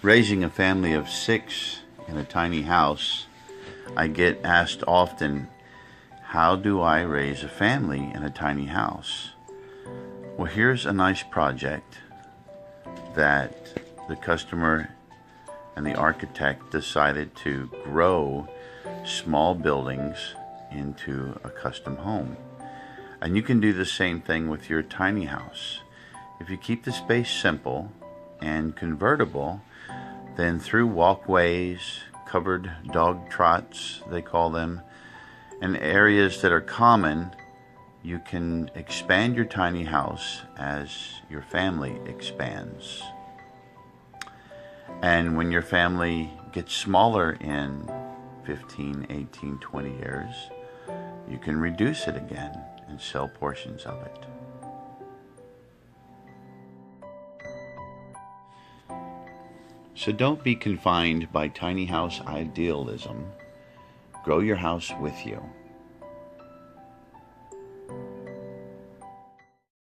Raising a family of 6 in a tiny house, I get asked often, how do I raise a family in a tiny house? Well, here's a nice project that the customer and the architect decided to grow small buildings into a custom home. And you can do the same thing with your tiny house. If you keep the space simple and convertible, then through walkways, covered dogtrots, they call them, and areas that are common, you can expand your tiny house as your family expands. And when your family gets smaller in 15, 18, 20 years, you can reduce it again and sell portions of it. So don't be confined by tiny house idealism. Grow your house with you.